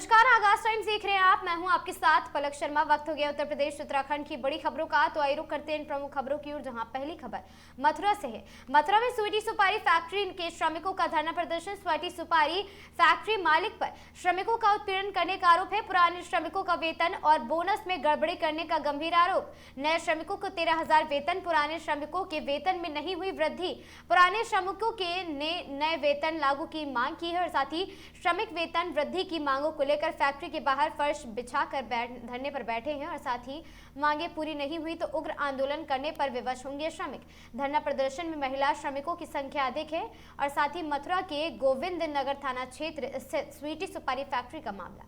नमस्कार, आगाज टाइम्स देख रहे हैं आप। मैं हूं आपके साथ पलक शर्मा। वक्त हो गया उत्तर प्रदेश उत्तराखंड की बड़ी खबरों का, तो आइए रुक करते हैं इन प्रमुख खबरों की ओर, जहां पहली खबर मथुरा से है। मथुरा में स्वीटी सुपारी फैक्ट्री के श्रमिकों का धरना प्रदर्शन। स्वीटी सुपारी फैक्ट्री मालिक पर श्रमिकों का उत्पीड़न करने का आरोप है। पुराने श्रमिकों का वेतन और बोनस में गड़बड़ी करने का गंभीर आरोप। नए श्रमिकों को 13,000 वेतन, पुराने श्रमिकों के वेतन में नहीं हुई वृद्धि। पुराने श्रमिकों के नए वेतन लागू की मांग की है और साथ ही श्रमिक वेतन वृद्धि की मांगों को लेकर फैक्ट्री के बाहर फर्श बिछाकर धरने पर बैठे हैं और साथ ही मांगे पूरी नहीं हुई तो उग्र आंदोलन करने पर विवश होंगे श्रमिक। धरना प्रदर्शन में महिला श्रमिकों की संख्या अधिक है और साथ ही मथुरा के गोविंद नगर थाना क्षेत्र स्थित स्वीटी सुपारी फैक्ट्री का मामला।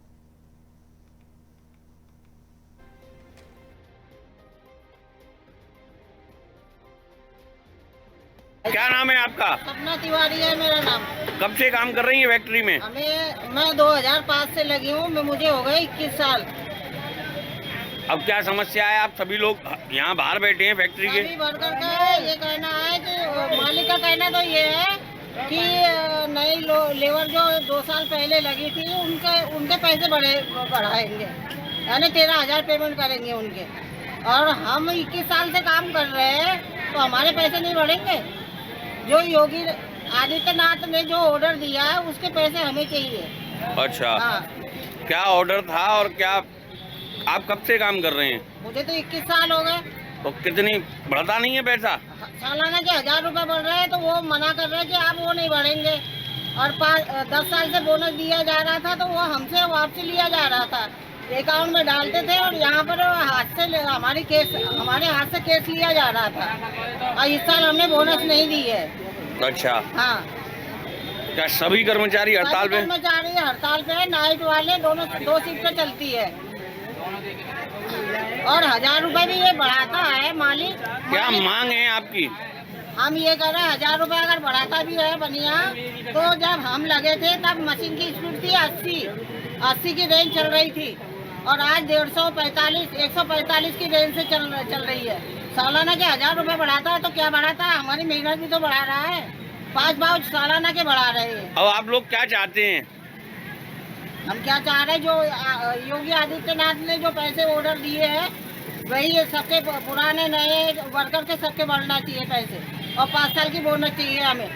क्या नाम है आपका? सपना तिवारी है मेरा नाम। कब से काम कर रही है फैक्ट्री में? मैं 2005 से लगी हूँ। मुझे हो गए 21 साल। अब क्या समस्या है? आप सभी लोग यहाँ बाहर बैठे हैं फैक्ट्री के। सभी वर्कर का ये कहना है कि मालिक का कहना तो ये है कि नई लेबर जो 2 साल पहले लगी थी उनके पैसे बढ़ाएंगे, यानी 13,000 पेमेंट करेंगे उनके। और हम 21 साल से काम कर रहे हैं तो हमारे पैसे नहीं बढ़ेंगे। जो योगी आदित्यनाथ ने जो ऑर्डर दिया है उसके पैसे हमें चाहिए। अच्छा, हाँ। क्या ऑर्डर था और क्या आप कब से काम कर रहे हैं? मुझे तो 21 साल हो गए। तो कितनी बढ़ता नहीं है पैसा? सालाना के 1,000 रुपए बढ़ रहे हैं तो वो मना कर रहे हैं कि आप वो नहीं बढ़ेंगे। और 10 साल से बोनस दिया जा रहा था तो वो हमसे वापसी लिया जा रहा था, अकाउंट में डालते थे और यहाँ पर हमारे हाथ से केस लिया जा रहा था। और इस साल हमने बोनस नहीं दी है। अच्छा, हाँ। क्या सभी कर्मचारी हड़ताल पे? कर्मचारी हड़ताल पे है। नाइट वाले दो शिफ्ट चलती है और 1,000 रुपए भी ये बढ़ाता है मालिक। क्या मांग है आपकी? हम ये कह रहे हैं 1,000 रुपए अगर बढ़ाता भी है बनिया, तो जब हम लगे थे तब मशीन की स्पीड थी 80 की रेंज चल रही थी और आज 145 की रेंज से चल रही है। सालाना के 1,000 रुपए बढ़ाता है तो क्या बढ़ाता है? हमारी मेहनत भी तो बढ़ा रहा है। 5 भाव सालाना के बढ़ा रहे हैं। अब आप लोग क्या चाहते हैं? हम क्या चाह रहे हैं, जो योगी आदित्यनाथ ने जो पैसे ऑर्डर दिए हैं वही सबके पुराने नए वर्कर के सबके बढ़ना चाहिए पैसे और 5 साल की बोनस चाहिए हमें।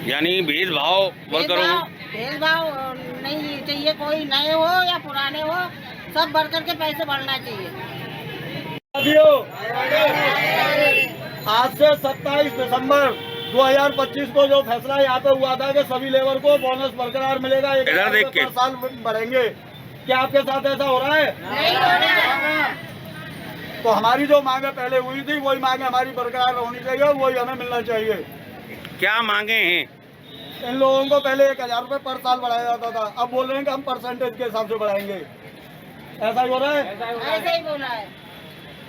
यानी भेदभाव वर्करों को? भेदभाव नहीं चाहिए, कोई नए हो या पुराने हो, सब वर्कर के पैसे बढ़ना चाहिए। आज से 27 दिसंबर 2025 को जो फैसला यहाँ पे हुआ था कि सभी लेबर को बोनस बरकरार मिलेगा, इधर देख के साल बढ़ेंगे, क्या आपके साथ ऐसा हो रहा है? नहीं हो रहा है। तो हमारी जो मांगे पहले हुई थी वही मांगे हमारी बरकरार होनी चाहिए, वही हमें मिलना चाहिए। क्या मांगे हैं? इन लोगों को पहले 1,000 रुपए पर साल बढ़ाया जाता था, अब बोल रहे हैं कि हम परसेंटेज के हिसाब से बढ़ाएंगे। ऐसा ही हो रहा है? ऐसा ही बोला है।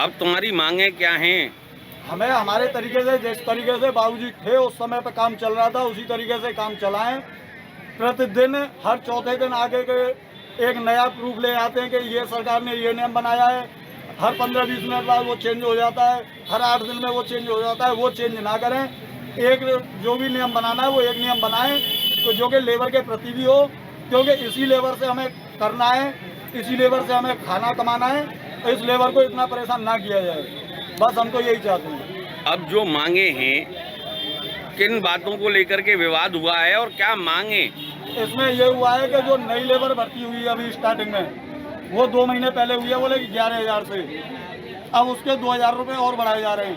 अब तुम्हारी मांगे क्या हैं? हमें हमारे तरीके से, जिस तरीके से बाबूजी थे उस समय पे काम चल रहा था, उसी तरीके से काम चलाएं। प्रतिदिन हर चौथे दिन आगे के एक नया प्रूफ ले आते हैं कि ये सरकार ने ये नियम बनाया है। हर 15-20 मिनट बाद वो चेंज हो जाता है, हर 8 दिन में वो चेंज हो जाता है। वो चेंज ना करें, एक जो भी नियम बनाना है वो एक नियम बनाएं तो जो कि लेबर के प्रति भी हो, क्योंकि इसी लेबर से हमें करना है, इसी लेबर से हमें खाना कमाना है। तो इस लेबर को इतना परेशान ना किया जाए, बस हम तो यही चाहते हैं। अब जो मांगे हैं, किन बातों को लेकर के विवाद हुआ है और क्या मांगे? इसमें ये हुआ है कि जो नई लेबर भर्ती हुई है अभी स्टार्टिंग में, वो 2 महीने पहले हुई है, बोले 11,000 से, अब उसके 2,000 रुपये और बढ़ाए जा रहे हैं।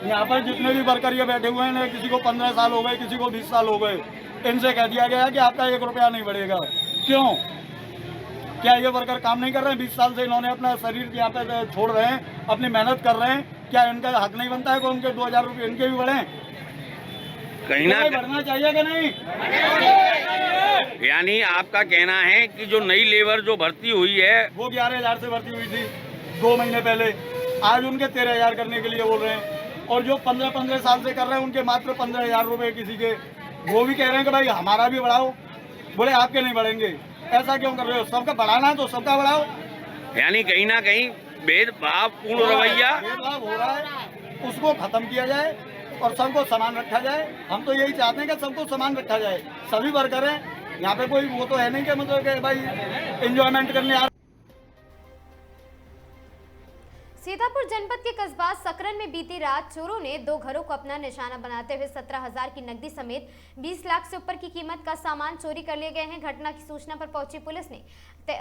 यहाँ पर जितने भी वर्कर ये बैठे हुए हैं, किसी को 15 साल हो गए, किसी को 20 साल हो गए, इनसे कह दिया गया है कि आपका 1 रुपया नहीं बढ़ेगा। क्यों? क्या ये वर्कर काम नहीं कर रहे हैं? 20 साल से इन्होंने अपना शरीर यहाँ पे छोड़ रहे हैं, अपनी मेहनत कर रहे हैं, क्या इनका हक नहीं बनता है कि उनके 2,000 रुपये इनके भी बढ़े? कहीं ना बढ़ना चाहिए कि नहीं? यानी आपका कहना है कि जो नई लेबर जो भर्ती हुई है वो 11,000 से भर्ती हुई थी 2 महीने पहले, आज उनके 13,000 करने के लिए बोल रहे हैं। और जो 15 साल से कर रहे हैं उनके मात्र 15,000 रुपये किसी के, वो भी कह रहे हैं कि भाई हमारा भी बढ़ाओ। बोले आपके नहीं बढ़ेंगे। ऐसा क्यों कर रहे हो? सबका बढ़ाना है तो सबका बढ़ाओ। यानी कहीं ना कहीं भेदभाव पूर्ण रवैया भेदभाव हो रहा है, उसको खत्म किया जाए और सबको समान रखा जाए। हम तो यही चाहते हैं कि सबको समान रखा जाए। सभी वर्कर हैं, यहाँ पे कोई वो तो है नहीं कि मतलब कि भाई एंजॉयमेंट करने आ। सीतापुर जनपद के कस्बा सकरन में बीती रात चोरों ने 2 घरों को अपना निशाना बनाते हुए 17,000 की नकदी समेत 20 लाख से ऊपर की कीमत का सामान चोरी कर लिए गए हैं। घटना की सूचना पर पहुंची पुलिस ने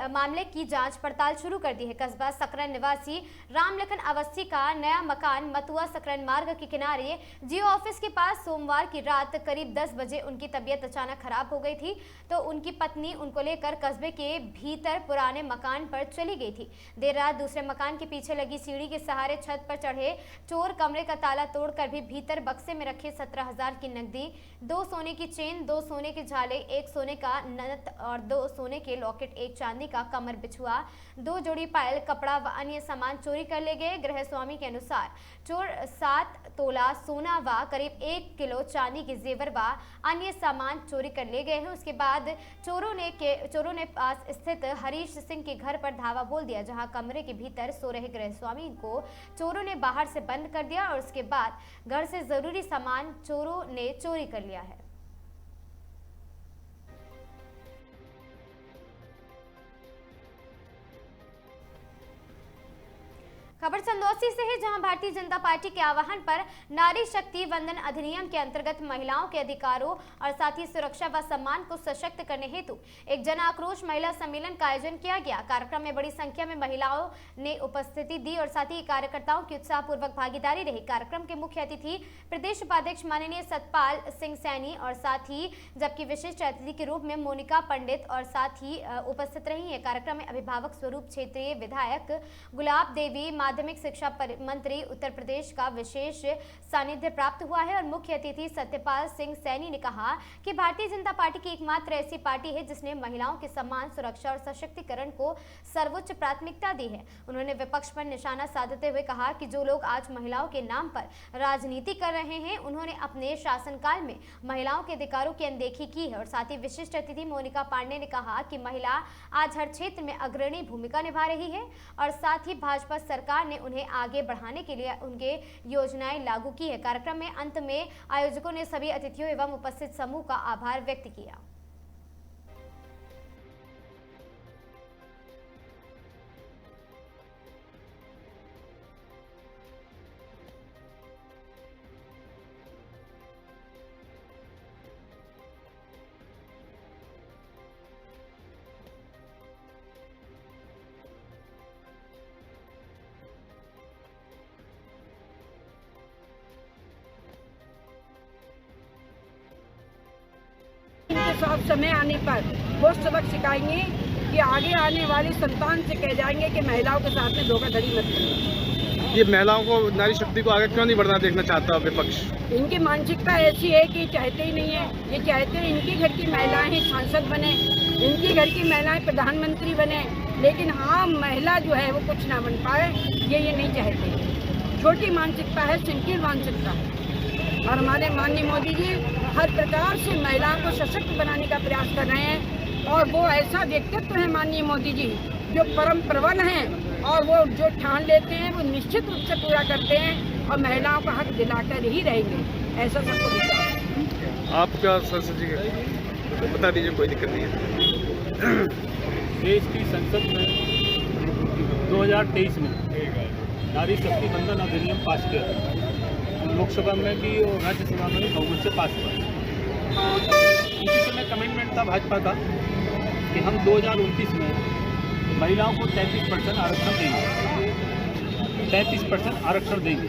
मामले की जांच पड़ताल शुरू कर दी है। कस्बा सकरन निवासी रामलखन अवस्थी का नया मकान मथुआ सकरन मार्ग के किनारे जियो ऑफिस के पास सोमवार की रात करीब 10 बजे उनकी तबीयत अचानक खराब हो गई थी, तो उनकी पत्नी उनको लेकर कस्बे के भीतर पुराने मकान पर चली गई थी। देर रात दूसरे मकान के पीछे लगी सीढ़ी के सहारे छत पर चढ़े चोर कमरे का ताला तोड़कर भी भीतर बक्से में रखे 17,000 की नकदी, 2 सोने की चेन, 2 सोने के झाले, 1 सोने का नथ और 2 सोने के लॉकेट, 1 चांदी का कमर बिछुआ, 2 जोड़ी पायल, कपड़ा व अन्य सामान चोरी कर ले गए। गृह स्वामी के अनुसार चोर 7 तोला सोना व करीब 1 किलो चांदी के जेवर व अन्य सामान चोरी कर ले गए हैं। उसके बाद चोरों ने पास स्थित हरीश सिंह के घर पर धावा बोल दिया, जहां कमरे के भीतर सो रहे गृह स्वामी को चोरों ने बाहर से बंद कर दिया और उसके बाद घर से जरूरी सामान चोरों ने चोरी कर लिया है। खबर चंदौसी से है, जहां भारतीय जनता पार्टी के आह्वान पर नारी शक्ति वंदन अधिनियम के अंतर्गत महिलाओं के अधिकारों और साथ ही सुरक्षा व सम्मान को सशक्त करने हेतु एक जन आक्रोश महिला सम्मेलन का आयोजन किया गया। कार्यक्रम में बड़ी संख्या में महिलाओं ने उपस्थिति दी और साथ ही कार्यकर्ताओं की उत्साहपूर्वक भागीदारी रही। कार्यक्रम के मुख्य अतिथि प्रदेश उपाध्यक्ष माननीय सतपाल सिंह सैनी और साथ ही जबकि विशिष्ट अतिथि के रूप में मोनिका पंडित और साथ ही उपस्थित रही है। कार्यक्रम में अभिभावक स्वरूप क्षेत्रीय विधायक गुलाब देवी, माध्यमिक शिक्षा मंत्री उत्तर प्रदेश का विशेष सानिध्य प्राप्त हुआ है और मुख्य अतिथि सत्यपाल सिंह सैनी ने कहा कि भारतीय जनता पार्टी की एकमात्र ऐसी पार्टी है जिसने महिलाओं के सम्मान, सुरक्षा और सशक्तिकरण को सर्वोच्च प्राथमिकता दी है। उन्होंने विपक्ष पर निशाना साधते हुए कहा कि जो लोग आज महिलाओं के नाम पर राजनीति कर रहे हैं, उन्होंने अपने शासनकाल में महिलाओं के अधिकारों की अनदेखी की है। और साथ ही विशिष्ट अतिथि मोनिका पांडे ने कहा कि महिला आज हर क्षेत्र में अग्रणी भूमिका निभा रही है और साथ ही भाजपा सरकार ने उन्हें आगे बढ़ाने के लिए उनके योजनाएं लागू की है। कार्यक्रम में अंत में आयोजकों ने सभी अतिथियों एवं उपस्थित समूह का आभार व्यक्त किया। साफ समय आने पर वो सबक सिखाएंगे कि आगे आने वाली संतान से कह जाएंगे कि महिलाओं के साथ में धोखाधड़ी मत करो। ये महिलाओं को, नारी शक्ति को आगे क्यों नहीं बढ़ना देखना चाहता विपक्ष? इनकी मानसिकता ऐसी है कि चाहते ही नहीं है। ये चाहते हैं इनके घर की महिलाएं ही सांसद बने, इनके घर की महिलाएं प्रधानमंत्री बने, लेकिन हाँ महिला जो है वो कुछ ना बन पाए, ये नहीं चाहते। छोटी मानसिकता है, सिंपल मानसिकता है। और हमारे माननीय मोदी जी हर प्रकार से महिलाओं को सशक्त बनाने का प्रयास कर रहे हैं और वो ऐसा व्यक्तित्व है माननीय मोदी जी जो परम प्रबल हैं और वो जो ठान लेते हैं वो निश्चित रूप से पूरा करते हैं और महिलाओं का हक दिलाकर ही रहेंगे, ऐसा सबको दिखता है। आपका संसद जी बता दीजिए, कोई दिक्कत नहीं है। देश की संसद में 2023 में नारी शक्ति वंदन अधिनियम पास किया, लोकसभा में भी और राज्यसभा में भी बहुमत से पास हुआ। इसी समय कमिटमेंट था भाजपा का कि हम 2029 में महिलाओं को 33% आरक्षण देंगे, 33% आरक्षण देंगे,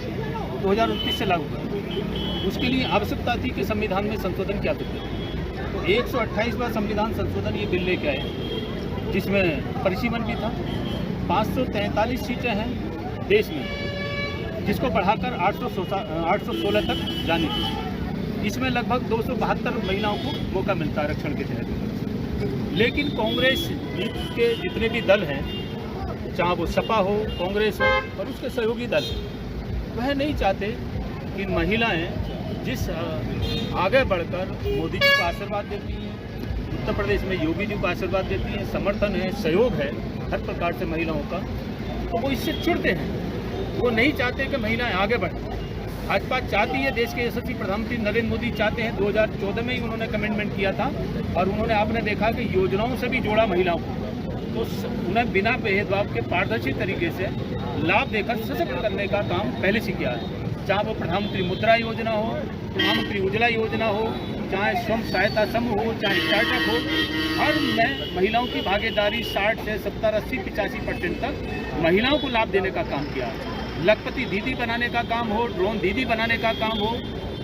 2029 से लागू करें। उसके लिए आवश्यकता थी कि संविधान में संशोधन किया सकते। तो 128वां संविधान संशोधन ये बिल लेके आए, जिसमें परिसीमन भी था। 543 सीटें हैं देश में, जिसको बढ़ाकर 816 तक जाने की। इसमें लगभग 272 महिलाओं को मौका मिलता है आरक्षण के तहत। लेकिन कांग्रेस के जितने भी दल हैं, चाहे वो सपा हो, कांग्रेस हो और उसके सहयोगी दल, वह नहीं चाहते कि महिलाएं जिस आगे बढ़कर मोदी जी को आशीर्वाद देती हैं, उत्तर प्रदेश में योगी जी को आशीर्वाद देती हैं, समर्थन है, सहयोग है हर प्रकार से महिलाओं का, तो वो इससे चिढ़ते हैं। वो नहीं चाहते कि महिलाएं आगे बढ़ें। भाजपा चाहती है, देश के यशस्वी प्रधानमंत्री नरेंद्र मोदी चाहते हैं, 2014 में ही उन्होंने कमिटमेंट किया था और उन्होंने आपने देखा कि योजनाओं से भी जोड़ा महिलाओं को, तो उन्हें बिना भेदभाव के पारदर्शी तरीके से लाभ देकर सशक्त करने का काम पहले से किया है। चाहे वो प्रधानमंत्री मुद्रा योजना हो, प्रधानमंत्री उज्ज्वला योजना हो, चाहे स्वयं सहायता समूह हो, चाहे स्टार्टअप हो, हर में महिलाओं की भागीदारी 60 से 70, 80, 85% तक महिलाओं को लाभ देने का काम किया है। लखपति दीदी बनाने का काम हो, ड्रोन दीदी बनाने का काम हो,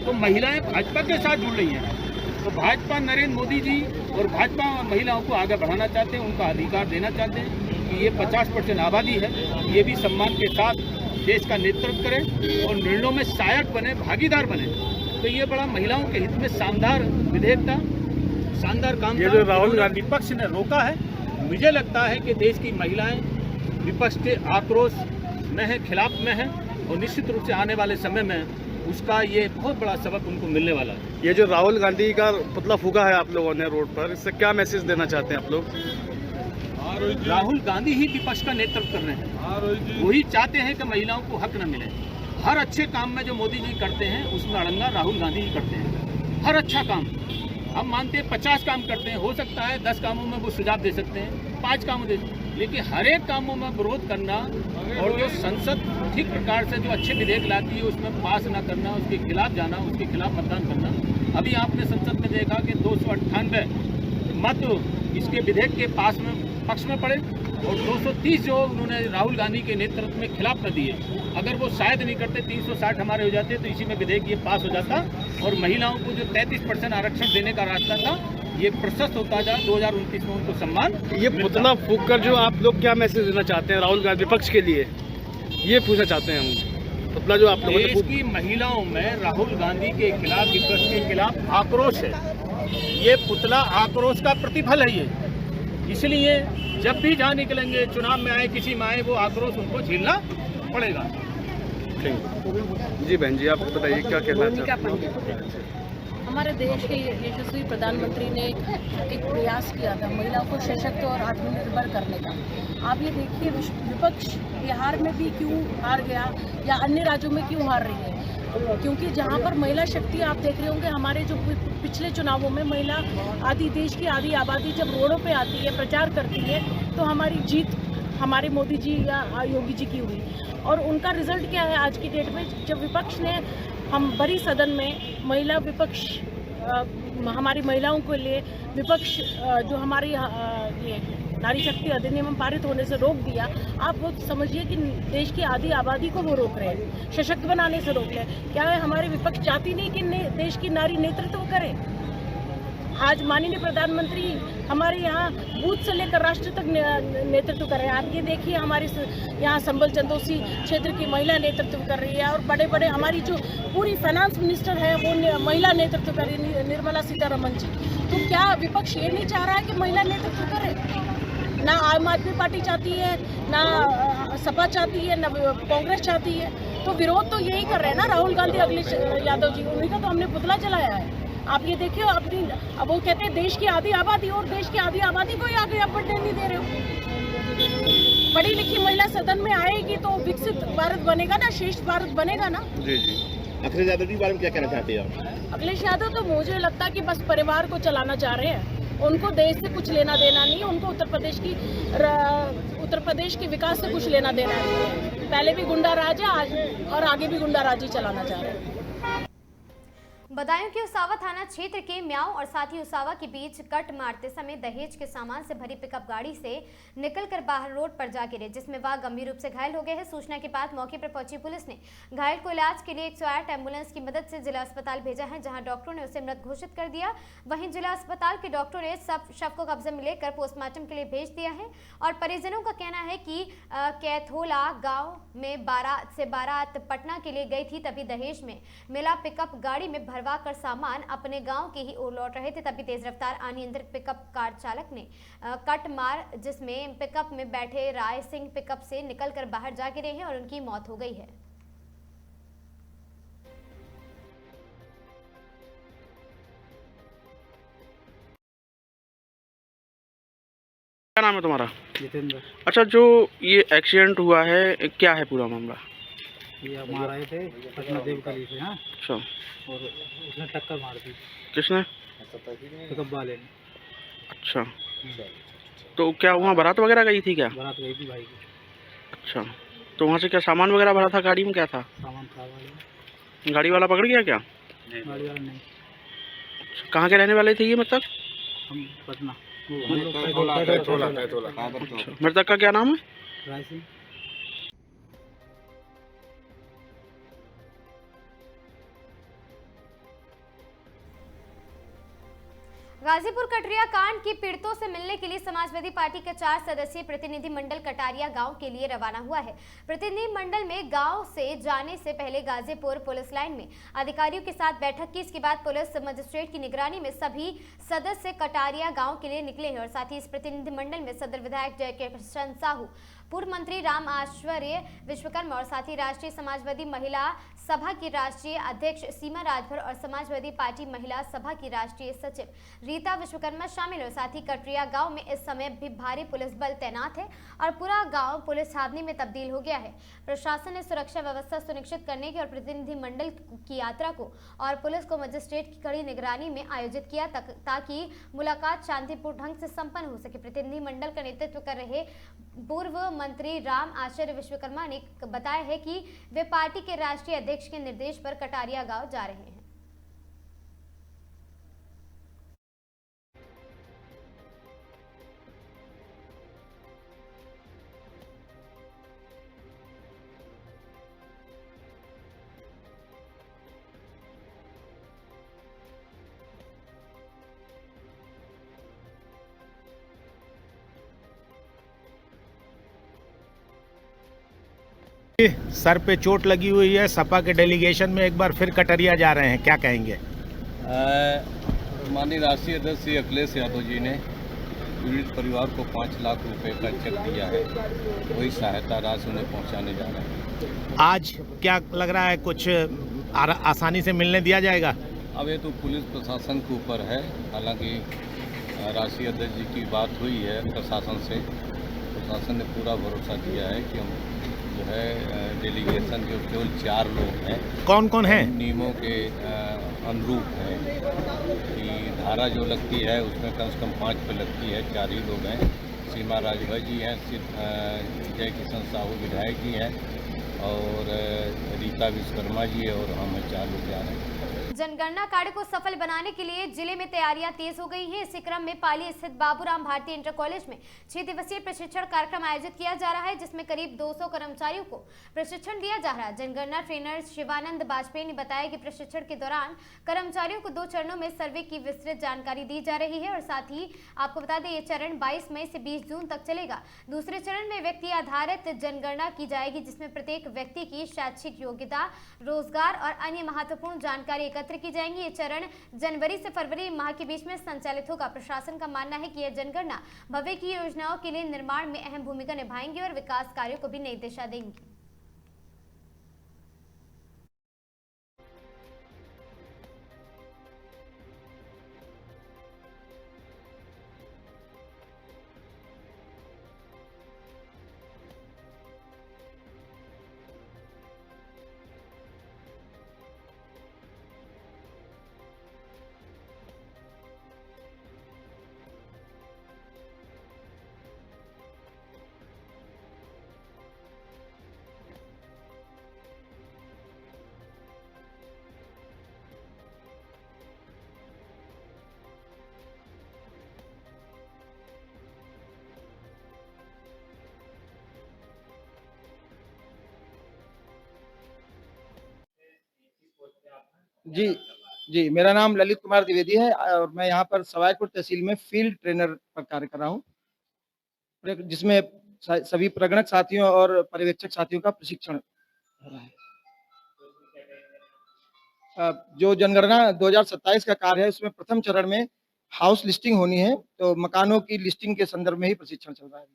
तो महिलाएं भाजपा के साथ जुड़ रही हैं। तो भाजपा नरेंद्र मोदी जी और भाजपा महिलाओं को आगे बढ़ाना चाहते हैं, उनका अधिकार देना चाहते हैं कि ये 50% आबादी है, ये भी सम्मान के साथ देश का नेतृत्व करें और निर्णयों में सहायक बने, भागीदार बने। तो ये बड़ा महिलाओं के हित में शानदार विधेयक था, शानदार काम ये था। जो राहुल गांधी विपक्ष ने रोका है, मुझे लगता है कि देश की महिलाएं विपक्ष के आक्रोश में है, खिलाफ में है और निश्चित रूप से आने वाले समय में उसका ये बहुत बड़ा सबक उनको मिलने वाला है। ये जो राहुल गांधी का पुतला फूका है आप लोगों ने रोड पर, इससे क्या मैसेज देना चाहते हैं आप लोग? राहुल गांधी ही विपक्ष का नेतृत्व कर रहे हैं, वही चाहते हैं कि महिलाओं को हक न मिले। हर अच्छे काम में जो मोदी जी करते हैं उसमें अड़ंगा राहुल गांधी ही करते हैं। हर अच्छा काम हम मानते हैं 50 काम करते हैं, हो सकता है 10 कामों में वो सुझाव दे सकते हैं, 5 कामों दे, लेकिन हर एक कामों में विरोध करना और जो संसद ठीक प्रकार से जो अच्छे विधेयक लाती है उसमें पास ना करना, उसके खिलाफ जाना, उसके खिलाफ मतदान करना। अभी आपने संसद में देखा कि 298 मत इसके विधेयक के पास में पक्ष में पड़े और 230 जो उन्होंने राहुल गांधी के नेतृत्व में खिलाफ कर दिए। अगर वो शायद नहीं करते, 360 हमारे हो जाते तो इसी में विधेयक ये पास हो जाता और महिलाओं को जो 33% आरक्षण देने का रास्ता था ये प्रशस्त होता जा 2029 में उनको सम्मान। ये पुतला फूक कर जो आप लोग क्या मैसेज देना चाहते हैं राहुल गांधी विपक्ष के लिए, ये पूछना चाहते हैं हम। पुतला जो आप लोगों ने देश की महिलाओं में राहुल गांधी के खिलाफ, विपक्ष के खिलाफ आक्रोश है। ये पुतला आक्रोश का प्रतिफल है ये, इसलिए जब भी जहाँ निकलेंगे, चुनाव में आए, किसी में आए, वो आक्रोश उनको झेलना पड़ेगा। जी बहन जी, आप बताइए क्या कहना चाहते हैं? हमारे देश के यशस्वी प्रधानमंत्री ने एक प्रयास किया था महिलाओं को सशक्त और आत्मनिर्भर करने का। आप ये देखिए विपक्ष बिहार में भी क्यों हार गया या अन्य राज्यों में क्यों हार रही है, क्योंकि जहाँ पर महिला शक्ति आप देख रहे होंगे, हमारे जो पिछले चुनावों में महिला आधी देश की आधी आबादी जब रोडों पे आती है, प्रचार करती है, तो हमारी जीत हमारे मोदी जी या योगी जी की हुई। और उनका रिजल्ट क्या है आज की डेट में, जब विपक्ष ने हम बड़ी सदन में महिला विपक्ष हमारी महिलाओं के लिए विपक्ष जो हमारी ये नारी शक्ति अधिनियम पारित होने से रोक दिया, आप वो समझिए कि देश की आधी आबादी को वो रोक रहे हैं, सशक्त बनाने से रोक रहे हैं। क्या है, हमारे विपक्ष चाहती नहीं कि देश की नारी नेतृत्व करे। आज माननीय प्रधानमंत्री हमारे यहाँ बूथ से लेकर राष्ट्र तक नेतृत्व कर रहे हैं। आप ये देखिए, हमारे यहाँ संबल चंदौसी क्षेत्र की महिला नेतृत्व कर रही है और बड़े बड़े हमारी जो पूरी फाइनेंस मिनिस्टर है वो महिला नेतृत्व कर रही है, निर्मला सीतारमण जी। तो क्या विपक्ष ये नहीं चाह रहा है कि महिला नेतृत्व करे? ना आम आदमी पार्टी चाहती है, ना सपा चाहती है, ना कांग्रेस चाहती है। तो विरोध तो यही कर रहे हैं ना राहुल गांधी, अखिलेश यादव जी, उन्हीं का तो हमने पुतला जलाया है। आप ये देखिए, अब वो कहते हैं देश की आधी आबादी, और देश की आधी आबादी को ही आगे आप बढ़ने नहीं दे रहे हो। पढ़ी लिखी महिला सदन में आएगी तो विकसित भारत बनेगा ना, श्रेष्ठ भारत बनेगा ना। जी जी। अखिलेश यादव जी के बारे में क्या कहना चाहते हैं आप? अखिलेश यादव तो मुझे लगता है कि बस परिवार को चलाना चाह रहे हैं, उनको देश से कुछ लेना देना नहीं, उनको उत्तर प्रदेश के विकास से कुछ लेना देना नहीं। पहले भी गुंडा राज है, आज और आगे भी गुंडा राज ही चलाना चाह रहे हैं। बदायूं के उसावा थाना क्षेत्र के म्याऊं और साथी उसावा के बीच कट मारते समय दहेज के सामान से भरी पिकअप गाड़ी से निकलकर बाहर रोड पर जा गिरे, जिसमें वह गंभीर रूप से घायल हो गए हैं। सूचना के बाद मौके पर पहुंची पुलिस ने घायल को इलाज के लिए 108 एम्बुलेंस की मदद से जिला अस्पताल भेजा है, जहां डॉक्टरों ने उसे मृत घोषित कर दिया। वहीं जिला अस्पताल के डॉक्टरों ने शव को कब्जे में लेकर पोस्टमार्टम के लिए भेज दिया है और परिजनों का कहना है कि कैथोला गाँव में बारात पटना के लिए गई थी, तभी दहेज में मिला पिकअप गाड़ी में कर सामान अपने गांव के ही ओर लौट रहे थे, तभी तेज रफ्तार अनियंत्रित पिकअप कार चालक ने कट मार, जिसमें पिकअप में बैठे राय सिंह पिकअप से निकलकर बाहर जा गिरे हैं और उनकी मौत हो गई है। क्या नाम है तुम्हारा? जितेंद्र। अच्छा, जो ये एक्सीडेंट हुआ है क्या है पूरा मामला? ये हम आ रहे थे पटना देवकली से। हाँ, अच्छा, और उसने टक्कर मार दी किसने? पिकअप वाले ने। अच्छा, तो क्या वहाँ बारात वगैरह गई थी क्या? बारात गई थी भाई की। अच्छा, तो वहाँ से क्या सामान वगैरह भरा था? गाड़ी में क्या था? सामान था वाले, गाड़ी वाला पकड़ गया क्या? गाड़ी वाला नहीं। अच्छा, कहाँ के रहने वाले थे ये मतलब? हम पटना। अच्छा, मृतक का क्या नाम है? राय सिंह। गाजीपुर कटरिया कांड की पीड़ितों से मिलने के लिए समाजवादी पार्टी का 4 सदस्यीय प्रतिनिधि मंडल कटारिया गांव के लिए रवाना हुआ है। प्रतिनिधि मंडल में गांव से जाने से पहले गाजीपुर पुलिस लाइन में अधिकारियों के साथ बैठक की। इसके बाद पुलिस मजिस्ट्रेट की निगरानी में सभी सदस्य कटारिया गांव के लिए निकले हैं और साथ ही इस प्रतिनिधि मंडल में सदर विधायक जयकिशन साहू, पूर्व मंत्री राम आश्वर्य विश्वकर्मा और साथ ही राष्ट्रीय समाजवादी महिला सभा की राष्ट्रीय अध्यक्ष सीमा राजभर और समाजवादी पार्टी महिला सभा की राष्ट्रीय सचिव रीता विश्वकर्मा शामिल और साथ ही कटरिया गांव में इस समय भी भारी पुलिस बल तैनात है और पूरा गांव पुलिस छावनी में तब्दील हो गया है। प्रशासन ने सुरक्षा व्यवस्था सुनिश्चित करने की और प्रतिनिधि मंडल की यात्रा को और पुलिस को मजिस्ट्रेट की कड़ी निगरानी में आयोजित किया ताकि मुलाकात शांतिपूर्ण ढंग से संपन्न हो सके। प्रतिनिधि मंडल का नेतृत्व कर रहे पूर्व मंत्री राम आचार्य विश्वकर्मा ने बताया है कि वे पार्टी के राष्ट्रीय अध्यक्ष के निर्देश पर कटारिया गांव जा रहे हैं। सर पे चोट लगी हुई है, सपा के डेलीगेशन में एक बार फिर कटरिया जा रहे हैं, क्या कहेंगे? माननीय राष्ट्रीय अध्यक्ष श्री अखिलेश यादव जी ने पीड़ित परिवार को 5 लाख रुपए का चेक दिया है, वही सहायता राशि उन्हें पहुंचाने जा रहे हैं। आज क्या लग रहा है, कुछ आसानी से मिलने दिया जाएगा? अब ये तो पुलिस प्रशासन के ऊपर है। हालांकि राष्ट्रीय अध्यक्ष जी की बात हुई है प्रशासन से, प्रशासन ने पूरा भरोसा दिया है कि हम जो है डेलीगेशन जो केवल 4 लोग हैं। कौन कौन हैं? नियमों के अनुरूप है कि धारा जो लगती है उसमें कम से कम 5 पे लगती है, 4 ही लोग हैं। सीमा राजभर जी हैं, जयकिशन साहू विधायक जी हैं और रीता विश्वकर्मा जी है और हम 4 लोग जा रहे हैं। जनगणना कार्य को सफल बनाने के लिए जिले में तैयारियां तेज हो गई हैं। इसी क्रम में पाली स्थित बाबूराम भारती इंटर कॉलेज में 6 दिवसीय प्रशिक्षण कार्यक्रम आयोजित किया जा रहा है, जिसमें करीब 200 कर्मचारियों को प्रशिक्षण दिया जा रहा है। जनगणना ट्रेनर शिवानंद वाजपेयी ने बताया कि प्रशिक्षण के दौरान कर्मचारियों को 2 चरणों में सर्वे की विस्तृत जानकारी दी जा रही है और साथ ही आपको बता दें ये चरण 22 मई से 20 जून तक चलेगा। दूसरे चरण में व्यक्ति आधारित जनगणना की जाएगी, जिसमें प्रत्येक व्यक्ति की शैक्षिक योग्यता, रोजगार और अन्य महत्वपूर्ण जानकारी एकत्र की जाएंगी। ये चरण जनवरी से फरवरी माह के बीच में संचालित होगा। प्रशासन का मानना है कि यह जनगणना भविष्य की योजनाओं के लिए निर्माण में अहम भूमिका निभाएंगी और विकास कार्यों को भी नई दिशा देंगी। जी जी, मेरा नाम ललित कुमार द्विवेदी है और मैं यहाँ पर सवाईपुर तहसील में फील्ड ट्रेनर पर कार्य कर रहा हूँ, जिसमें सभी प्रगणक साथियों और पर्यवेक्षक साथियों का प्रशिक्षण हो रहा है। जो जनगणना 2027 का कार्य है उसमें प्रथम चरण में हाउस लिस्टिंग होनी है, तो मकानों की लिस्टिंग के संदर्भ में ही प्रशिक्षण चल रहा है।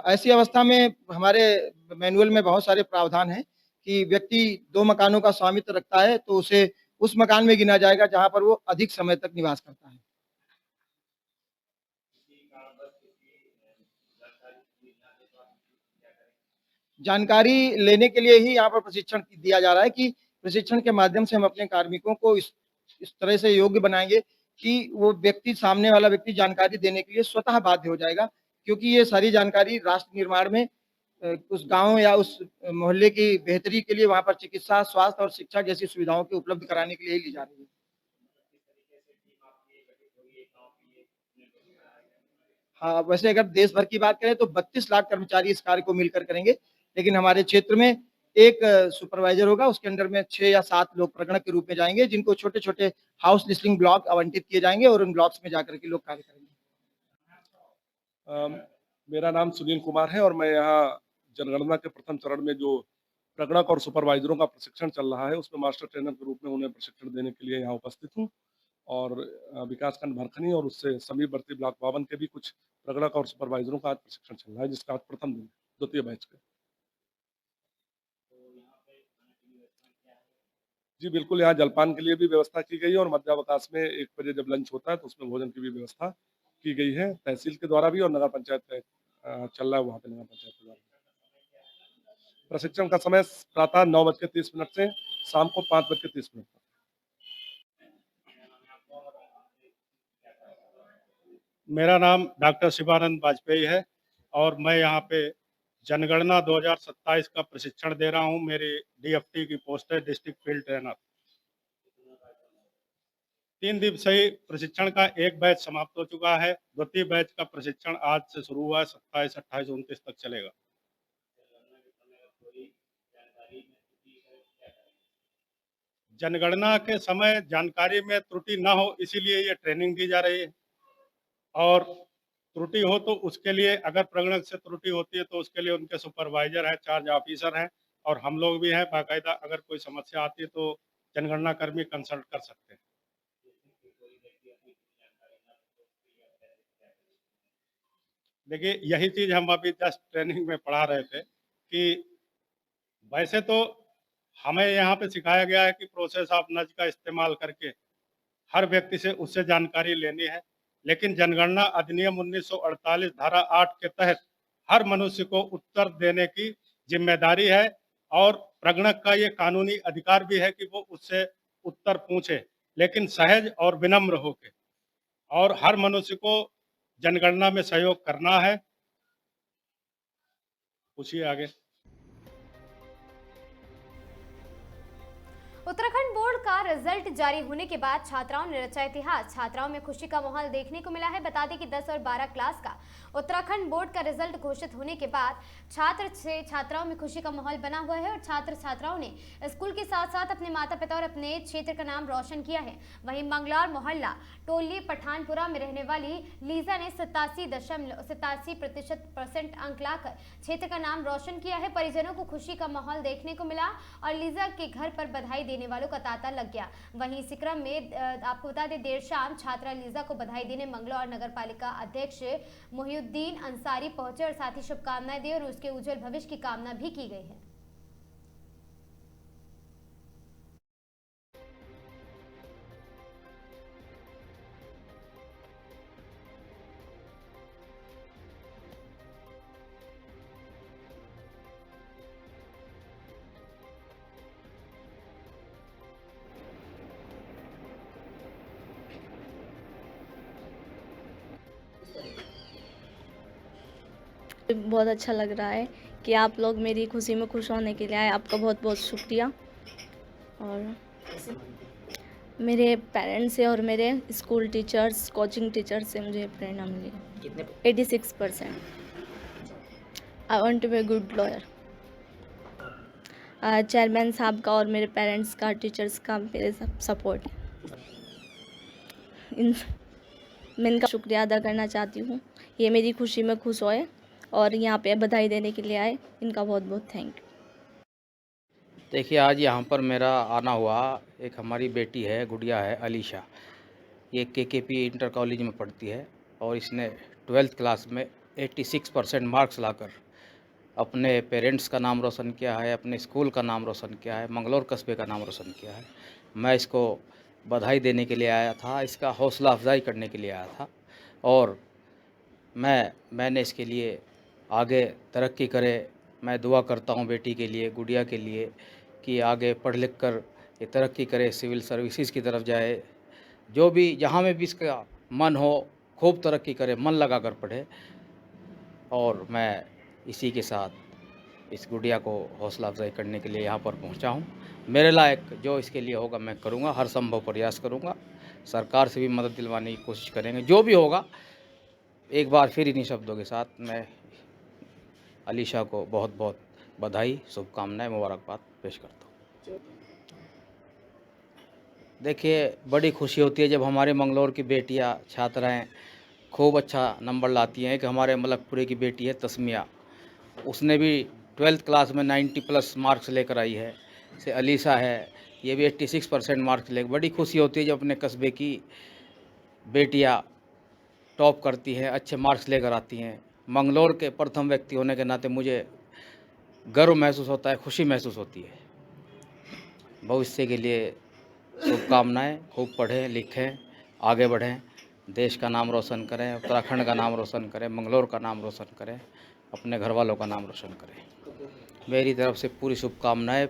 ऐसी अवस्था में हमारे मैनुअल में बहुत सारे प्रावधान हैं कि व्यक्ति 2 मकानों का स्वामित्व रखता है तो उसे उस मकान में गिना जाएगा जहां पर वो अधिक समय तक निवास करता है। जानकारी लेने के लिए ही यहाँ पर प्रशिक्षण दिया जा रहा है कि प्रशिक्षण के माध्यम से हम अपने कार्मिकों को इस तरह से योग्य बनाएंगे कि वो व्यक्ति, सामने वाला व्यक्ति जानकारी देने के लिए स्वतः बाध्य हो जाएगा, क्योंकि ये सारी जानकारी राष्ट्र निर्माण में उस गांव या उस मोहल्ले की बेहतरी के लिए, वहां पर चिकित्सा, स्वास्थ्य और शिक्षा जैसी सुविधाओं की उपलब्ध कराने के लिए ही ली जा रही है। हाँ, वैसे अगर देश भर की बात करें तो 32 लाख कर्मचारी इस कार्य को मिलकर करेंगे, लेकिन हमारे क्षेत्र में एक सुपरवाइजर होगा, उसके अंडर में 6 या 7 लोग प्रगणक के रूप में जाएंगे, जिनको छोटे छोटे हाउस लिस्टिंग ब्लॉक आवंटित किए जाएंगे और उन ब्लॉक्स में जाकर के लोग कार्य करेंगे। मेरा नाम सुनील कुमार है और मैं यहाँ जनगणना के प्रथम चरण में जो प्रगणक और सुपरवाइजरों का प्रशिक्षण चल रहा है उसमें मास्टर ट्रेनर के रूप में उन्हें प्रशिक्षण देने के लिए यहाँ उपस्थित हूँ। और विकासखंड भरखनी और उससे समीपवर्ती ब्लॉक 52 के भी कुछ प्रगणक और सुपरवाइजरों का आज प्रशिक्षण चल रहा है, जिसका आज प्रथम दिन, द्वितीय बैच का। जी बिल्कुल, यहाँ जलपान के लिए भी व्यवस्था की गई है और मध्यावकाश में 1 बजे जब लंच होता है तो उसमें भोजन की भी व्यवस्था की गई है, तहसील के द्वारा भी और नगर पंचायत चल रहा है वहाँ पे नगर पंचायत के द्वारा। प्रशिक्षण का समय प्रातः 9:30 से शाम को 5:30 तक। मेरा नाम डॉक्टर शिवानंद वाजपेयी है और मैं यहाँ पे जनगणना 2027 का प्रशिक्षण दे रहा हूँ। मेरी DFT की पोस्ट है, डिस्ट्रिक्ट फील्ड ट्रेनर। 3 दिवसीय प्रशिक्षण का एक बैच समाप्त हो चुका है। द्वितीय बैच का प्रशिक्षण आज से शुरू हुआ है, 27, 28, 29 तक चलेगा। जनगणना के समय जानकारी में त्रुटि न हो, इसीलिए ये ट्रेनिंग दी जा रही है। और त्रुटि हो तो उसके लिए, अगर प्रगणक से त्रुटि होती है तो उसके लिए उनके सुपरवाइजर हैं, चार्ज ऑफिसर हैं और हम लोग भी हैं बाकायदा। अगर कोई समस्या आती है तो जनगणना कर्मी कंसल्ट कर सकते हैं। देखिए, यही चीज़ हम अभी जस्ट ट्रेनिंग में पढ़ा रहे थे कि वैसे तो हमें यहाँ पे सिखाया गया है कि प्रोसेस ऑफ नज का इस्तेमाल करके हर व्यक्ति से उससे जानकारी लेनी है, लेकिन जनगणना अधिनियम 1948 धारा 8 के तहत हर मनुष्य को उत्तर देने की जिम्मेदारी है और प्रगणक का ये कानूनी अधिकार भी है कि वो उससे उत्तर पूछे, लेकिन सहज और विनम्र होके। और हर मनुष्य को जनगणना में सहयोग करना है। पूछिए आगे। उत्तराखंड बोर्ड का रिजल्ट जारी होने के बाद छात्राओं ने रचा इतिहास। छात्राओं में खुशी का माहौल देखने को मिला है। बता दें कि 10 और 12 क्लास का उत्तराखंड बोर्ड का रिजल्ट घोषित होने के बाद छात्राओं में खुशी का माहौल बना हुआ है और छात्र छात्राओं ने स्कूल के साथ साथ अपने माता पिता और अपने क्षेत्र का नाम रोशन किया है। वहीं मंगलौर मोहल्ला टोली पठानपुरा में रहने वाली लीजा ने 87% अंक लाकर क्षेत्र का नाम रोशन किया है। परिजनों को खुशी का माहौल देखने को मिला और लीजा के घर पर बधाई देने वालों का तांता लग गया। वहीं इसी क्रम में आपको बता दें, देर शाम छात्रा लीजा को बधाई देने मंगलौर नगर पालिका अध्यक्ष मोहिउद्दीन अंसारी पहुंचे और साथ ही शुभकामनाएं दी और उसके उज्जवल भविष्य की कामना भी की गई है। बहुत अच्छा लग रहा है कि आप लोग मेरी खुशी में खुश होने के लिए आए। आपका बहुत बहुत शुक्रिया। और मेरे पेरेंट्स से और मेरे स्कूल टीचर्स, कोचिंग टीचर्स से मुझे प्रेरणा मिली। कितने? 86%। I want to be good lawyer. Chairman साहब का और मेरे पेरेंट्स का, टीचर्स का मेरे सपोर्ट। मैं इनका शुक्रिया अदा करना चाहती हूँ। ये मेरी खुशी में खुश होए और यहाँ पे बधाई देने के लिए आए। इनका बहुत बहुत थैंक यू। देखिए, आज यहाँ पर मेरा आना हुआ। एक हमारी बेटी है, गुड़िया है अलीशा, ये KKP इंटर कॉलेज में पढ़ती है और इसने 12th क्लास में 86% मार्क्स लाकर अपने पेरेंट्स का नाम रोशन किया है, अपने स्कूल का नाम रोशन किया है, मंगलौर कस्बे का नाम रोशन किया है। मैं इसको बधाई देने के लिए आया था, इसका हौसला अफजाई करने के लिए आया था और मैंने इसके लिए आगे तरक्की करे, मैं दुआ करता हूँ बेटी के लिए, गुड़िया के लिए, कि आगे पढ़ लिख कर ये तरक्की करे, सिविल सर्विसेज की तरफ जाए, जो भी जहाँ में भी इसका मन हो खूब तरक्की करे, मन लगा कर पढ़े। और मैं इसी के साथ इस गुड़िया को हौसला अफजाई करने के लिए यहाँ पर पहुँचा हूँ। मेरे लायक जो इसके लिए होगा मैं करूँगा, हर संभव प्रयास करूँगा। सरकार से भी मदद दिलवाने की कोशिश करेंगे, जो भी होगा। एक बार फिर इन्हीं शब्दों के साथ मैं अलीशा को बहुत बहुत बधाई, शुभकामनाएं, मुबारकबाद पेश करता हूँ। देखिए, बड़ी खुशी होती है जब हमारे मंगलौर की बेटियां छात्राएं खूब अच्छा नंबर लाती हैं। कि हमारे मलकपुरे की बेटी है तस्मिया, उसने भी 12th क्लास में 90+ मार्क्स लेकर आई है। से अलीशा है, ये भी 86% मार्क्स लेकर। बड़ी खुशी होती है जब अपने कस्बे की बेटियां टॉप करती हैं, अच्छे मार्क्स लेकर आती हैं। मंगलौर के प्रथम व्यक्ति होने के नाते मुझे गर्व महसूस होता है, खुशी महसूस होती है। भविष्य के लिए शुभकामनाएं, खूब पढ़ें लिखें, आगे बढ़ें, देश का नाम रोशन करें, उत्तराखंड का नाम रोशन करें, मंगलौर का नाम रोशन करें, अपने घर वालों का नाम रोशन करें। मेरी तरफ से पूरी शुभकामनाएं।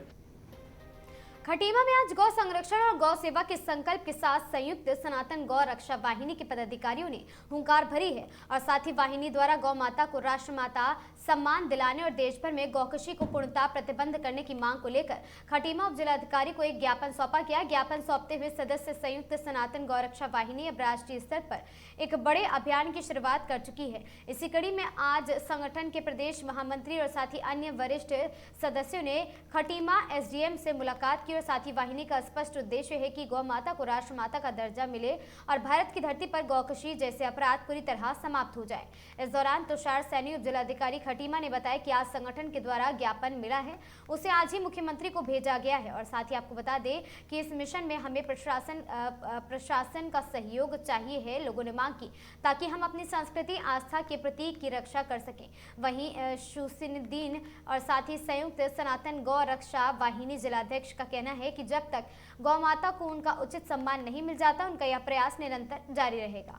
खटीमा में आज गौ संरक्षण और गौ सेवा के संकल्प के साथ संयुक्त सनातन गौ रक्षा वाहिनी के पदाधिकारियों ने हुंकार भरी है और साथ ही वाहिनी द्वारा गौ माता को राष्ट्रमाता सम्मान दिलाने और देश भर में गौकशी को पूर्णतः प्रतिबंध करने की मांग को लेकर खटीमा उप जिलाधिकारी को एक ज्ञापन सौंपा गया। ज्ञापन सौंपते हुए सदस्य संयुक्त सनातन गौ रक्षा वाहिनी अब राष्ट्रीय स्तर पर एक बड़े अभियान की शुरुआत कर चुकी है। इसी कड़ी में आज संगठन के प्रदेश महामंत्री और साथ ही अन्य वरिष्ठ सदस्यों ने खटीमा SDM से मुलाकात की और साथ ही वाहिनी का स्पष्ट उद्देश्य है कि गौ माता को राष्ट्रमाता का दर्जा मिले और भारत की धरती पर गौकशी जैसे अपराध पूरी तरह समाप्त हो जाए। इस दौरान तुषार सैनी उप जिलाधिकारी खटीमा ने बताया कि आज संगठन के द्वारा ज्ञापन मिला है, उसे आज ही मुख्यमंत्री को भेजा गया है और साथ ही आपको बता दें कि इस मिशन में हमें प्रशासन का सहयोग चाहिए है, लोगों ने मांग की, ताकि हम अपनी संस्कृति आस्था के प्रतीक की रक्षा कर सकें। वहीं शुसिनुद्दीन और साथ ही संयुक्त सनातन गौ रक्षा वाहिनी जिलाध्यक्ष का कहना है कि जब तक गौ माता को उनका उचित सम्मान नहीं मिल जाता, उनका यह प्रयास निरंतर जारी रहेगा।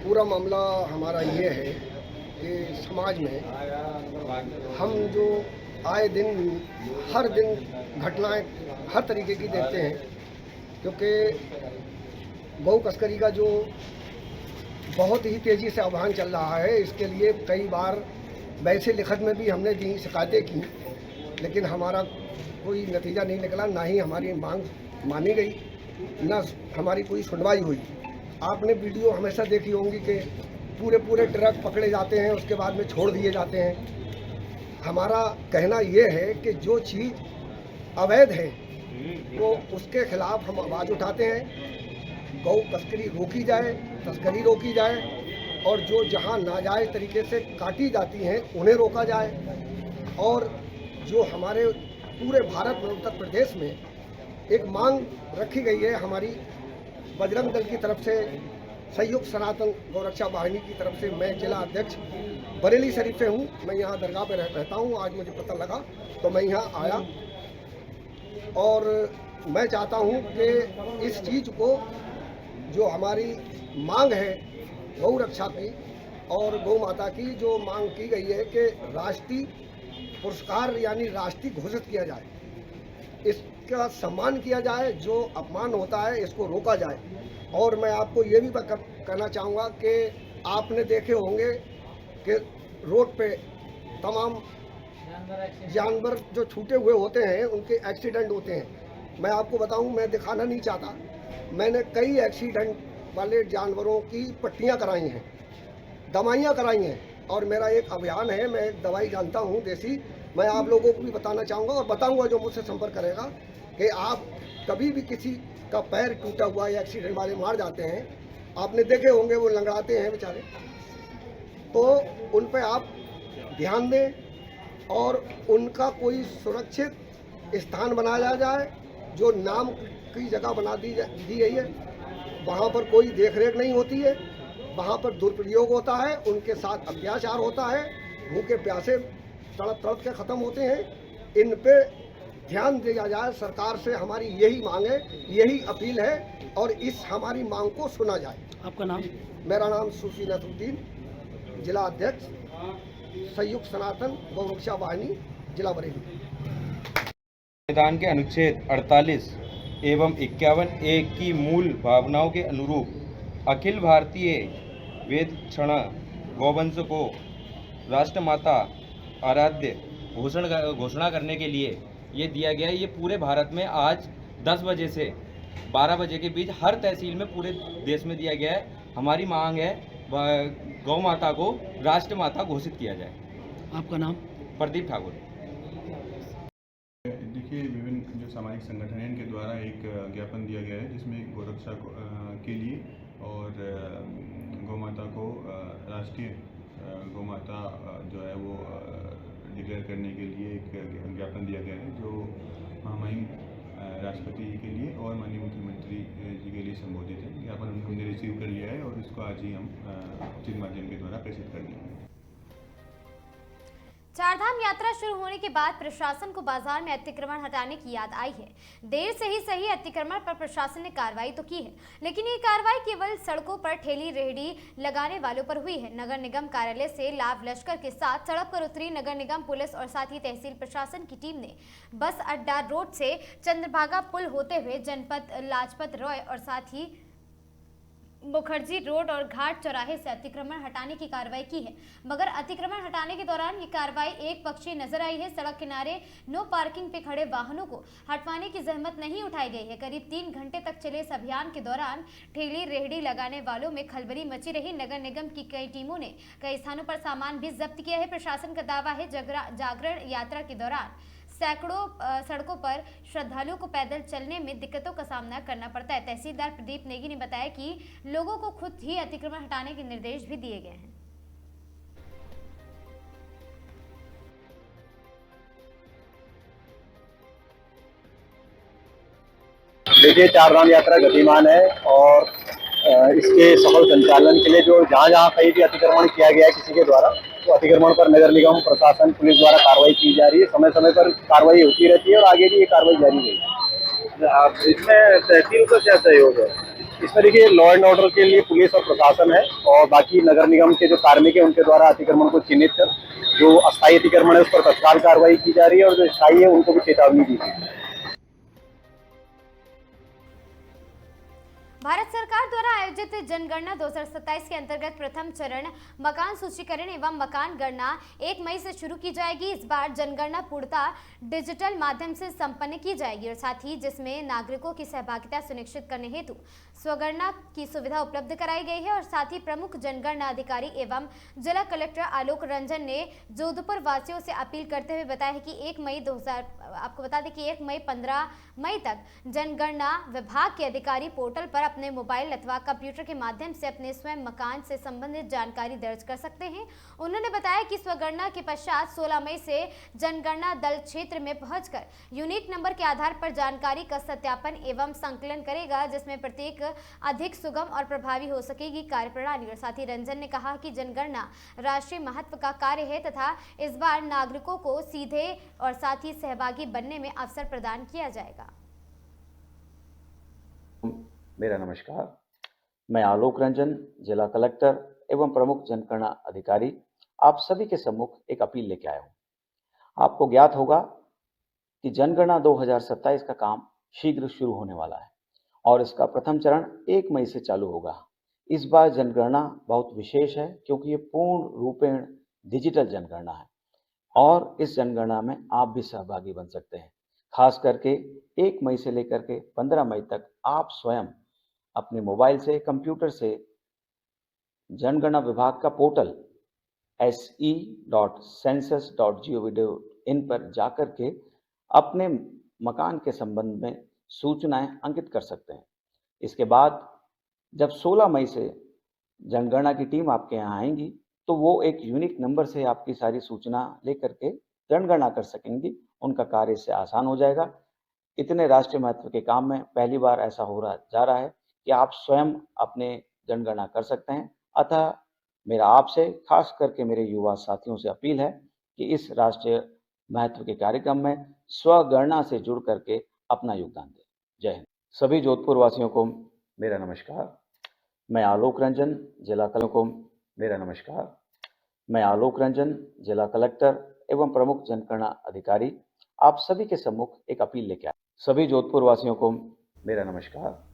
पूरा मामला हमारा ये है कि समाज में हम जो आए दिन हर दिन घटनाएं हर तरीके की देखते हैं, क्योंकि गौ तस्करी का जो बहुत ही तेज़ी से अभियान चल रहा है, इसके लिए कई बार वैसे लिखत में भी हमने दी शिकायतें की, लेकिन हमारा कोई नतीजा नहीं निकला, ना ही हमारी मांग मानी गई, ना हमारी कोई सुनवाई हुई। आपने वीडियो हमेशा देखी होंगी कि पूरे ट्रक पकड़े जाते हैं, उसके बाद में छोड़ दिए जाते हैं। हमारा कहना ये है कि जो चीज़ अवैध है वो उसके खिलाफ हम आवाज़ उठाते हैं। गौ तस्करी रोकी जाए, तस्करी रोकी जाए, और जो जहां नाजायज़ तरीके से काटी जाती हैं उन्हें रोका जाए। और जो हमारे पूरे भारत में उत्तर प्रदेश में एक मांग रखी गई है हमारी बजरंग दल की तरफ से, संयुक्त सनातन गौरक्षा वाहिनी की तरफ से। मैं जिला अध्यक्ष बरेली शरीफ से हूँ, मैं यहाँ दरगाह पे रहता हूँ। आज मुझे पता लगा तो मैं यहाँ आया, और मैं चाहता हूँ कि इस चीज़ को जो हमारी मांग है गौ रक्षा की और गौ माता की, जो मांग की गई है कि राष्ट्रीय पुरस्कार यानी राष्ट्रीय घोषित किया जाए, इसका सम्मान किया जाए, जो अपमान होता है इसको रोका जाए। और मैं आपको ये भी कहना चाहूँगा कि आपने देखे होंगे कि रोड पे तमाम जानवर जो छूटे हुए होते हैं उनके एक्सीडेंट होते हैं। मैं आपको बताऊं, मैं दिखाना नहीं चाहता, मैंने कई एक्सीडेंट वाले जानवरों की पट्टियां कराई हैं, दवाइयाँ कराई हैं और मेरा एक अभियान है, मैं एक दवाई जानता हूँ देसी, मैं आप लोगों को भी बताना चाहूँगा और बताऊँगा जो मुझसे संपर्क करेगा कि आप कभी भी किसी का पैर टूटा हुआ या एक्सीडेंट वाले मार जाते हैं, आपने देखे होंगे वो लंगड़ाते हैं बेचारे, तो उन पे आप ध्यान दें और उनका कोई सुरक्षित स्थान बनाया जाए जो नाम की जगह बना दी गई है। वहाँ पर कोई देखरेख नहीं होती है, वहाँ पर दुरुपयोग होता है, उनके साथ अत्याचार होता है, भूखे प्यासे तड़प तड़प के ख़त्म होते हैं। इन पे ध्यान दिया जाए, सरकार से हमारी यही मांग है, यही अपील है और इस हमारी मांग को सुना जाए। आपका नाम? मेरा नाम सूफी नसरुद्दीन, जिला अध्यक्ष संयुक्त सनातन गौरक्षा वाहिनी, जिला बरेली। संविधान के अनुच्छेद 48 एवं 51(a) की मूल भावनाओं के अनुरूप अखिल भारतीय वेद क्षण गौवंश को राष्ट्रमाता आराध्य घोषणा करने के लिए ये दिया गया है। ये पूरे भारत में आज 10 बजे से 12 बजे के बीच हर तहसील में पूरे देश में दिया गया है। हमारी मांग है गौ माता को राष्ट्रमाता घोषित किया जाए। आपका नाम? प्रदीप ठाकुर। देखिए, विभिन्न जो सामाजिक संगठन हैं इनके द्वारा एक ज्ञापन दिया गया है जिसमें गौरक्षा के लिए और गौ माता को राष्ट्रीय गौ माता जो है वो डिक्लेयर करने के लिए एक ज्ञापन दिया गया है, जो महामहिम राष्ट्रपति जी के लिए और माननीय मुख्यमंत्री जी के लिए संबोधित है। ज्ञापन हमने रिसीव कर लिया है और इसको आज ही हम उचित माध्यम के द्वारा प्रेषित कर देंगे। चारधाम यात्रा शुरू होने के बाद प्रशासन को बाजार में अतिक्रमण हटाने की याद आई है। देर से ही सही अतिक्रमण पर प्रशासन ने कार्रवाई तो की है, लेकिन ये कार्रवाई केवल सड़कों पर ठेली रेहड़ी लगाने वालों पर हुई है। नगर निगम कार्यालय से लाभ लश्कर के साथ सड़क पर उतरी नगर निगम पुलिस और साथ ही तहसील प्रशासन की टीम ने बस अड्डा रोड से चंद्रभागा पुल होते हुए जनपद लाजपत राय और साथ ही मुखर्जी रोड और घाट चौराहे से अतिक्रमण हटाने की कार्रवाई की है, मगर अतिक्रमण हटाने के दौरान ये कार्रवाई एक पक्षीय नजर आई है। सड़क किनारे नो पार्किंग पे खड़े वाहनों को हटवाने की जहमत नहीं उठाई गई है। करीब 3 घंटे तक चले इस अभियान के दौरान ठेली रेहड़ी लगाने वालों में खलबली मची रही। नगर निगम की कई टीमों ने कई स्थानों पर सामान भी जब्त किया है। प्रशासन का दावा है जागरण यात्रा के दौरान सैकड़ों सड़कों पर श्रद्धालुओं को पैदल चलने में दिक्कतों का सामना करना पड़ता है। तहसीलदार प्रदीप नेगी ने बताया कि लोगों को खुद ही अतिक्रमण हटाने के निर्देश भी दिए गए हैं। देखिए, चारधाम यात्रा गतिमान है और इसके सफल संचालन के लिए जो जहाँ कहीं भी अतिक्रमण किया गया है किसी के द्वारा, तो अतिक्रमण पर नगर निगम प्रशासन पुलिस द्वारा कार्रवाई की जा रही है। समय समय पर कार्रवाई होती रहती है और आगे भी ये कार्रवाई जारी रहेगी। इसमें तहसील का क्या सहयोग है? इसमें देखिए, लॉ एंड ऑर्डर के लिए पुलिस और प्रशासन है और बाकी नगर निगम के जो कार्मिक है उनके द्वारा अतिक्रमण को चिन्हित कर जो अस्थायी अतिक्रमण है उस पर तत्काल कार्रवाई की जा रही है और जो स्थायी है उनको भी चेतावनी दी गई है। भारत सरकार द्वारा आयोजित जनगणना 2027 के अंतर्गत प्रथम चरण मकान सूचीकरण एवं मकान गणना 1 मई से शुरू की जाएगी। इस बार जनगणना पूर्णतः डिजिटल माध्यम से संपन्न की जाएगी और साथ ही जिसमें नागरिकों की सहभागिता सुनिश्चित करने हेतु स्वगणना की सुविधा उपलब्ध कराई गई है। और साथ ही प्रमुख जनगणना अधिकारी एवं जिला कलेक्टर आलोक रंजन ने जोधपुर वासियों से अपील करते हुए बताया है कि 1 मई 15 मई तक जनगणना विभाग के अधिकारी पोर्टल पर अपने मोबाइल अथवा कंप्यूटर के माध्यम से अपने स्वयं मकान से संबंधित जानकारी दर्ज कर सकते हैं। उन्होंने बताया कि स्वगणना के पश्चात 16 मई से जनगणना दल क्षेत्र में पहुंचकर यूनिक नंबर के आधार पर जानकारी का सत्यापन एवं संकलन करेगा, जिसमें प्रत्येक अधिक सुगम और प्रभावी हो सकेगी कार्यप्रणाली। और साथ ही रंजन ने कहा कि जनगणना राष्ट्रीय महत्व का कार्य है तथा इस बार नागरिकों को सीधे और साथ ही सहभागी बनने में अवसर प्रदान किया जाएगा। मेरा नमस्कार, मैं आलोक रंजन, जिला कलेक्टर एवं प्रमुख जनगणना अधिकारी, आप सभी के सम्मुख एक अपील लेके आया हूँ। आपको ज्ञात होगा कि जनगणना 2027 का काम शीघ्र शुरू होने वाला है और इसका प्रथम चरण 1 मई से चालू होगा। इस बार जनगणना बहुत विशेष है क्योंकि ये पूर्ण रूपेण डिजिटल जनगणना है और इस जनगणना में आप भी सहभागी बन सकते हैं। खास करके 1 मई से लेकर के 15 मई तक आप स्वयं अपने मोबाइल से, कंप्यूटर से जनगणना विभाग का पोर्टल se.census.gov.in पर जाकर के अपने मकान के संबंध में सूचनाएं अंकित कर सकते हैं। इसके बाद जब 16 मई से जनगणना की टीम आपके यहाँ आएंगी तो वो एक यूनिक नंबर से आपकी सारी सूचना लेकर के जनगणना कर सकेंगी। उनका कार्य इससे आसान हो जाएगा। इतने राष्ट्रीय महत्व के काम में पहली बार ऐसा जा रहा है कि आप स्वयं अपने जनगणना कर सकते हैं। अतः मेरा आपसे, खास करके मेरे युवा साथियों से अपील है कि इस राष्ट्रीय महत्व के कार्यक्रम में स्वगणना से जुड़ करके अपना योगदान दें। जय हिंद। सभी जोधपुर वासियों को मेरा नमस्कार। मैं आलोक रंजन, जिला कलेक्टर एवं प्रमुख जनगणना अधिकारी आप सभी के सम्मुख एक अपील लेके आया। सभी जोधपुर वासियों को मेरा नमस्कार।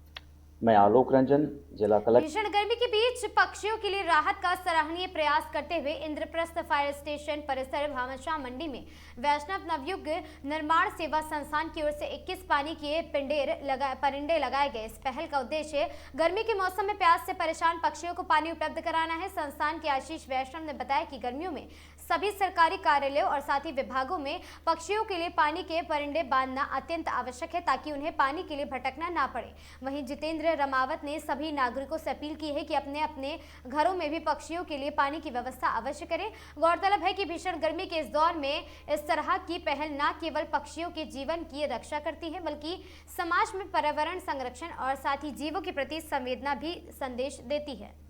मैं आलोक रंजन, जिला कलेक्टर। भीषण गर्मी के बीच पक्षियों के लिए राहत का सराहनीय प्रयास करते हुए इंद्रप्रस्थ फायर स्टेशन परिसर भामाशाह मंडी में वैष्णव नवयुग निर्माण सेवा संस्थान की ओर से 21 पानी के परिंडे लगाए गए। इस पहल का उद्देश्य गर्मी के मौसम में प्यास से परेशान पक्षियों को पानी उपलब्ध कराना है। संस्थान के आशीष वैष्णव ने बताया कि गर्मियों में सभी सरकारी कार्यालयों और साथ ही विभागों में पक्षियों के लिए पानी के परिंडे बांधना अत्यंत आवश्यक है ताकि उन्हें पानी के लिए भटकना ना पड़े। वहीं जितेंद्र रमावत ने सभी नागरिकों से अपील की है कि अपने अपने घरों में भी पक्षियों के लिए पानी की व्यवस्था अवश्य करें। गौरतलब है कि भीषण गर्मी के इस दौर में इस तरह की पहल न केवल पक्षियों के जीवन की रक्षा करती है बल्कि समाज में पर्यावरण संरक्षण और साथ ही जीवों के प्रति संवेदना भी संदेश देती है।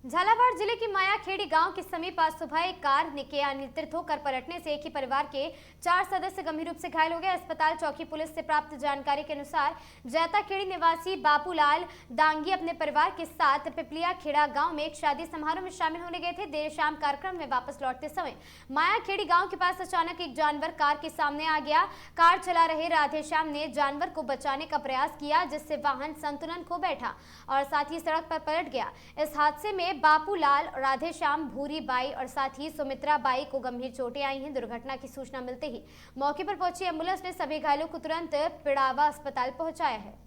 झालावाड़ जिले की मायाखेड़ी गांव के समीप आज सुबह एक कार के अनियंत्रित होकर पलटने से एक ही परिवार के 4 सदस्य गंभीर रूप से घायल हो गए। अस्पताल चौकी पुलिस से प्राप्त जानकारी के अनुसार जैताखेड़ी निवासी बाबूलाल दांगी अपने परिवार के साथ पिपलिया खेड़ा गांव में एक शादी समारोह में शामिल होने गए थे। देर शाम कार्यक्रम में वापस लौटते समय मायाखेड़ी गाँव के पास अचानक एक जानवर कार के सामने आ गया। कार चला रहे राधेश्याम ने जानवर को बचाने का प्रयास किया जिससे वाहन संतुलन खो बैठा और साथ ही सड़क पर पलट गया। इस हादसे में बापूलाल, राधेश्याम, भूरी बाई और साथ ही सुमित्रा बाई को गंभीर चोटें आई हैं। दुर्घटना की सूचना मिलते ही मौके पर पहुंची एम्बुलेंस ने सभी घायलों को तुरंत पिड़ावा अस्पताल पहुंचाया है।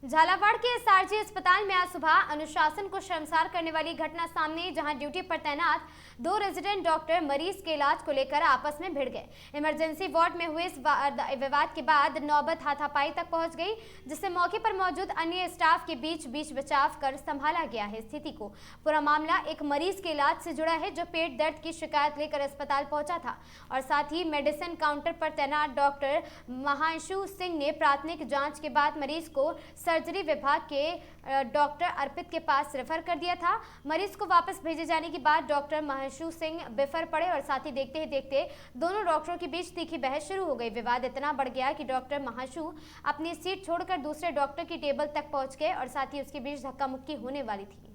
झालावाड़ के एसआरजी अस्पताल में आज सुबह अनुशासन को शर्मसार करने वाली घटना सामने आई, जहां ड्यूटी पर तैनात 2 रेजिडेंट डॉक्टर मरीज के इलाज को लेकर आपस में भिड़ गए। इमरजेंसी वार्ड में हुए इस विवाद के बाद नौबत हाथापाई तक पहुंच गई, जिससे मौके पर मौजूद अन्य स्टाफ के बीच बचाव कर संभाला गया है स्थिति को। पूरा मामला एक मरीज के इलाज से जुड़ा है जो पेट दर्द की शिकायत लेकर अस्पताल पहुंचा था और साथ ही मेडिसिन काउंटर पर तैनात डॉक्टर महांशु सिंह ने प्राथमिक जाँच के बाद मरीज को सर्जरी विभाग के डॉक्टर अर्पित के पास रेफर कर दिया था। मरीज को वापस भेजे जाने के बाद डॉक्टर महांशु सिंह बिफर पड़े और साथ ही देखते ही देखते दोनों डॉक्टरों के बीच तीखी बहस शुरू हो गई। विवाद इतना बढ़ गया कि डॉक्टर महांशु अपनी सीट छोड़कर दूसरे डॉक्टर की टेबल तक पहुंच गए और साथ ही उसके बीच धक्का मुक्की होने वाली थी।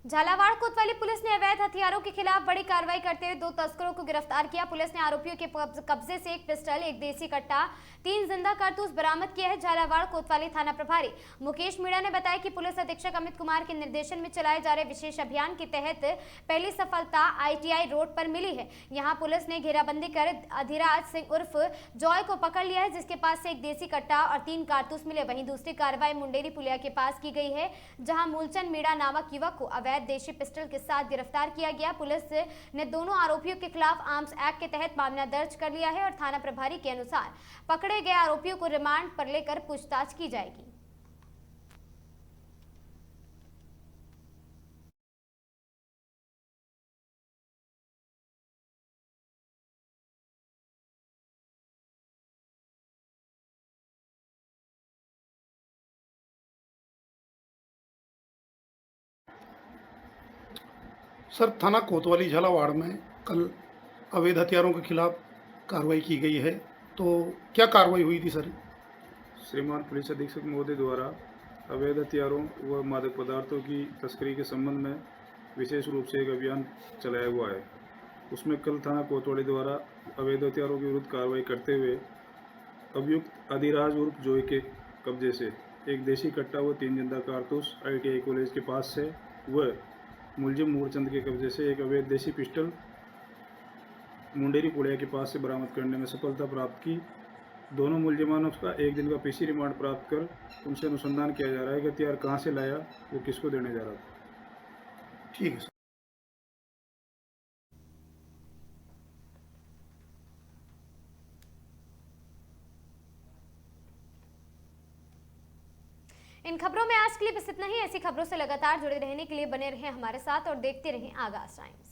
झालावाड़ कोतवाली पुलिस ने अवैध हथियारों के खिलाफ बड़ी कार्रवाई करते हुए 2 तस्करों को गिरफ्तार किया। पुलिस ने आरोपियों के कब्जे से 1 पिस्टल, 1 देसी कट्टा, 3 जिंदा कारतूस बरामद किया है। झालावाड़ कोतवाली थाना प्रभारी मुकेश मीणा ने बताया कि पुलिस अधीक्षक अमित कुमार के निर्देशन में चलाए जा रहे विशेष अभियान के तहत पहली सफलता ITI रोड पर मिली है। यहाँ पुलिस ने घेराबंदी कर अधिराज सिंह उर्फ जॉय को पकड़ लिया है, जिसके पास से 1 देसी कट्टा और 3 कारतूस मिले। वहीं दूसरी कार्रवाई मुंडेरी पुलिया के पास की गई है, जहाँ मूलचंद मीणा नामक युवक को अवैध देशी पिस्टल के साथ गिरफ्तार किया गया। पुलिस ने दोनों आरोपियों के खिलाफ आर्म्स एक्ट के तहत मामला दर्ज कर लिया है और थाना प्रभारी के अनुसार पकड़े गए आरोपियों को रिमांड पर लेकर पूछताछ की जाएगी। सर, थाना कोतवाली झालावाड़ में कल अवैध हथियारों के खिलाफ कार्रवाई की गई है, तो क्या कार्रवाई हुई थी सर? श्रीमान पुलिस अधीक्षक महोदय द्वारा अवैध हथियारों व मादक पदार्थों की तस्करी के संबंध में विशेष रूप से एक अभियान चलाया हुआ है। उसमें कल थाना कोतवाली द्वारा अवैध हथियारों के विरुद्ध कार्रवाई करते हुए अभियुक्त अधिराज उर्फ जॉय के कब्जे से 1 देसी कट्टा व 3 जिंदा कारतूस ITI कॉलेज के पास से व मुलजिम मूलचंद के कब्जे से 1 अवैध देसी पिस्टल मुंडेरी पुलिया के पास से बरामद करने में सफलता प्राप्त की दोनों मुलजिमानों का 1 दिन का पीसी रिमांड प्राप्त कर उनसे अनुसंधान किया जा रहा है कि हथियार कहाँ से लाया, वो किसको देने जा रहा था। ठीक है सर। इन खबरों में आज के लिए बस इतना ही। ऐसी खबरों से लगातार जुड़े रहने के लिए बने रहें हमारे साथ और देखते रहें आगाज टाइम्स।